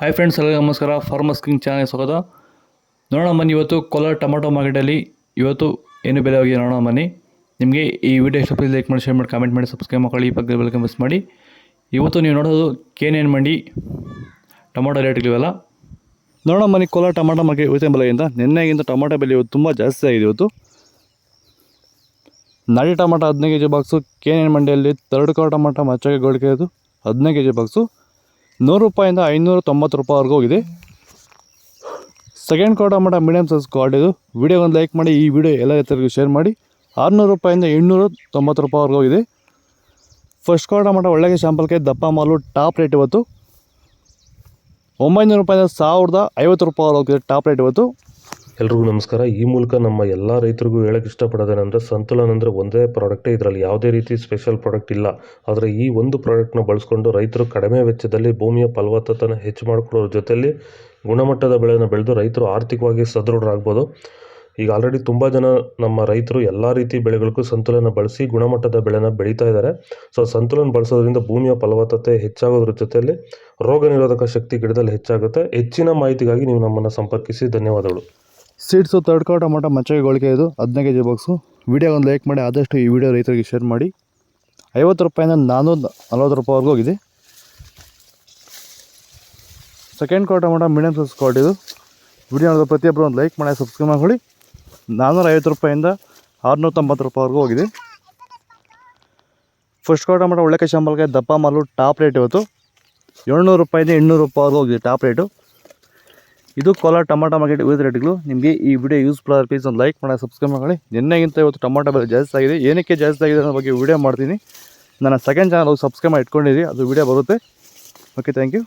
Hi friends, ಎಲ್ಲರಿಗೂ ನಮಸ್ಕಾರ. Farmers king channel ಸ್ವಾಗತ. ನೋಡೋಣ ಬನ್ನಿ, ಇವತ್ತು ಕೋಲಾರ ಟೊಮಾಟೊ ಮಾರ್ಕೆಟಲ್ಲಿ ಇವತ್ತು ಏನು ಬೆಲೆ ಹೋಗಿದೆ ನೋಡೋಣ ಬನ್ನಿ. ನಿಮಗೆ ಈ ವಿಡಿಯೋ ಇಷ್ಟ ಲೈಕ್ ಮಾಡಿ, ಶೇರ್ ಮಾಡಿ, ಕಾಮೆಂಟ್ ಮಾಡಿ, ಸಬ್ಸ್ಕ್ರೈಬ್ ಮಾಡಿ, ಈ ಪಕ್ಕದ ಬೆಲ್ ಮಿಸ್ ಮಾಡಿ. ಇವತ್ತು ನೀವು ನೋಡೋದು KNN ಮಂಡಿ ಟೊಮಾಟೊ ರೇಟ್ಗಳಿವೆಲ್ಲ ನೋಡೋಣ ಬನ್ನಿ. ಕೋಲಾರ ಟೊಮಾಟೊ ಮಾರ್ಕೆಟ್ ಇವತ್ತಿನ ಬೆಲೆಗಿಂತ ನಿನ್ನೆಗಿಂತ ಟೊಮಾಟೊ ಬೆಲೆ ಇವತ್ತು ತುಂಬ ಜಾಸ್ತಿ ಆಗಿದೆ. ಇವತ್ತು ನಾಟಿ ಟೊಮಾಟೊ 15 kg ಬಾಕ್ಸು KNN ಮಂಡಿಯಲ್ಲಿ, ತರ್ಡ್ ಕೋ ಟೊಮಾಟೊ ಮಚ್ಚಗೆ ಗೋಳಿಕೆ ಅದು 15 kg ಬಾಕ್ಸು 100 ರೂಪಾಯಿಂದ 590 ರೂಪಾಯಿವರೆಗೂ ಹೋಗಿದೆ. ಸೆಕೆಂಡ್ ಕೋ ಟೊಮಾಟೊ ಮೀಡಿಯಮ್ ಸೈಜ್ ಕ್ವಾಲಿಟಿ ಇದು. ವಿಡಿಯೋ ಒಂದು ಲೈಕ್ ಮಾಡಿ, ಈ ವಿಡಿಯೋ ಎಲ್ಲ ರೈತರಿಗೂ ಶೇರ್ ಮಾಡಿ. 600 ರೂಪಾಯಿಂದ 890 ರೂಪಾಯಿವರೆಗೂ ಹೋಗಿದೆ. ಫಸ್ಟ್ ಕೋ ಟೊಮಾಟೊ ಒಳ್ಳೆಗೆ ಶಾಂಪಲ್ಗೆ ದಪ್ಪ ಮಾಲು ಟಾಪ್ ರೇಟ್ ಇವತ್ತು 900 ರೂಪಾಯಿಂದ 1050 ರೂಪಾಯಿವರೆಗೂ ಹೋಗಿದೆ ಟಾಪ್ ರೇಟ್ ಇವತ್ತು. ಎಲ್ರಿಗೂ ನಮಸ್ಕಾರ. ಈ ಮೂಲಕ ನಮ್ಮ ಎಲ್ಲ ರೈತರಿಗೂ ಹೇಳಕ್ಕೆ ಇಷ್ಟಪಡೋದೇನೆಂದರೆ, ಸಂತುಲನ್ ಅಂದರೆ ಒಂದೇ ಪ್ರಾಡಕ್ಟೇ, ಇದರಲ್ಲಿ ಯಾವುದೇ ರೀತಿ ಸ್ಪೆಷಲ್ ಪ್ರಾಡಕ್ಟ್ ಇಲ್ಲ. ಆದರೆ ಈ ಒಂದು ಪ್ರಾಡಕ್ಟ್ನ ಬಳಸ್ಕೊಂಡು ರೈತರು ಕಡಿಮೆ ವೆಚ್ಚದಲ್ಲಿ ಭೂಮಿಯ ಫಲವತ್ತತೆನ ಹೆಚ್ಚು ಮಾಡಿಕೊಳ್ಳೋದ್ರ ಜೊತೆಯಲ್ಲಿ ಗುಣಮಟ್ಟದ ಬೆಳೆನ ಬೆಳೆದು ರೈತರು ಆರ್ಥಿಕವಾಗಿ ಸದೃಢರಾಗ್ಬೋದು. ಈಗ ಆಲ್ರೆಡಿ ತುಂಬ ಜನ ನಮ್ಮ ರೈತರು ಎಲ್ಲ ರೀತಿ ಬೆಳೆಗಳಿಗೂ ಸಂತುಲನ ಬಳಸಿ ಗುಣಮಟ್ಟದ ಬೆಳೆನ ಬೆಳೀತಾ ಇದ್ದಾರೆ. ಸೊ ಸಂತುಲನ ಬಳಸೋದ್ರಿಂದ ಭೂಮಿಯ ಫಲವತ್ತತೆ ಹೆಚ್ಚಾಗೋದ್ರ ಜೊತೆಯಲ್ಲಿ ರೋಗ ನಿರೋಧಕ ಶಕ್ತಿ ಗಿಡದಲ್ಲಿ ಹೆಚ್ಚಾಗುತ್ತೆ. ಹೆಚ್ಚಿನ ಮಾಹಿತಿಗಾಗಿ ನೀವು ನಮ್ಮನ್ನು ಸಂಪರ್ಕಿಸಿ. ಧನ್ಯವಾದಗಳು. ಸೀಡ್ಸು ತರ್ಡ್ ಕೋ ಟೊಮಾಟೊ ಮಚ್ಚಗೆ ಗೋಳಿಕೆ ಇದು 15 kg ಬಾಕ್ಸು. ವಿಡಿಯೋ ಒಂದು ಲೈಕ್ ಮಾಡಿ, ಆದಷ್ಟು ಈ ವಿಡಿಯೋ ರೈತರಿಗೆ ಶೇರ್ ಮಾಡಿ. 50 ರೂಪಾಯಿಂದ 440 ರೂಪಾಯಿವರೆಗೂ ಹೋಗಿದೆ. ಸೆಕೆಂಡ್ ಕೋ ಟೊಮಾಟೊ ಮೀಡಿಯಮ್ ಸೈಜ್ ಕ್ವಾಲಿಟಿ ಇದು. ವಿಡಿಯೋ ನೋಡಿದ ಪ್ರತಿಯೊಬ್ಬರು ಒಂದು ಲೈಕ್ ಮಾಡಿ, ಸಬ್ಸ್ಕ್ರೈಬ್ ಮಾಡಿ. 450 ರೂಪಾಯಿಂದ 690 ರೂಪಾಯಿವರೆಗೂ ಹೋಗಿದೆ. ಫಸ್ಟ್ ಕೋ ಟೊಮಾಟೊ ಒಳ್ಳೆಕೆ ಶಾಂಪಲ್ಗೆ ದಪ್ಪ ಮಾಲು ಟಾಪ್ ರೇಟ್ ಇವತ್ತು 700 ರೂಪಾಯಿಂದ 800 ರೂಪಾಯಿವರೆಗೂ ಹೋಗಿದೆ ಟಾಪ್ ರೇಟು. ಇದು ಕೋಲಾರ ಟೊಮಾಟೊ ಮಾರ್ಕೆಟ್ ವಿವಿಧ ರೇಟ್ಗಳು. ನಿಮಗೆ ಈ ವಿಡಿಯೋ ಯೂಸ್ಫುಲ್ ಆದರೆ ಪ್ಲೀಸ್ ಒಂದು ಲೈಕ್ ಮಾಡಿ, ಸಬ್ಸ್ಕ್ರೈಬ್ ಮಾಡಿ. ನಿನ್ನೆಗಿಂತ ಇವತ್ತು ಟೊಮಾಟೊ ಬೆಲೆ ಜಾಸ್ತಿ ಆಗಿದೆ. ಏನಕ್ಕೆ ಜಾಸ್ತಿ ಆಗಿದೆ ಅನ್ನೋ ಬಗ್ಗೆ ವಿಡಿಯೋ ಮಾಡ್ತೀನಿ. ನನ್ನ ಸೆಕೆಂಡ್ ಚಾನಲ್ ಸಬ್ಸ್ಕ್ರೈಬ್ ಮಾಡಿ ಇಟ್ಕೊಂಡಿರಿ, ಅದು ವಿಡಿಯೋ ಬರುತ್ತೆ. Okay, thank you.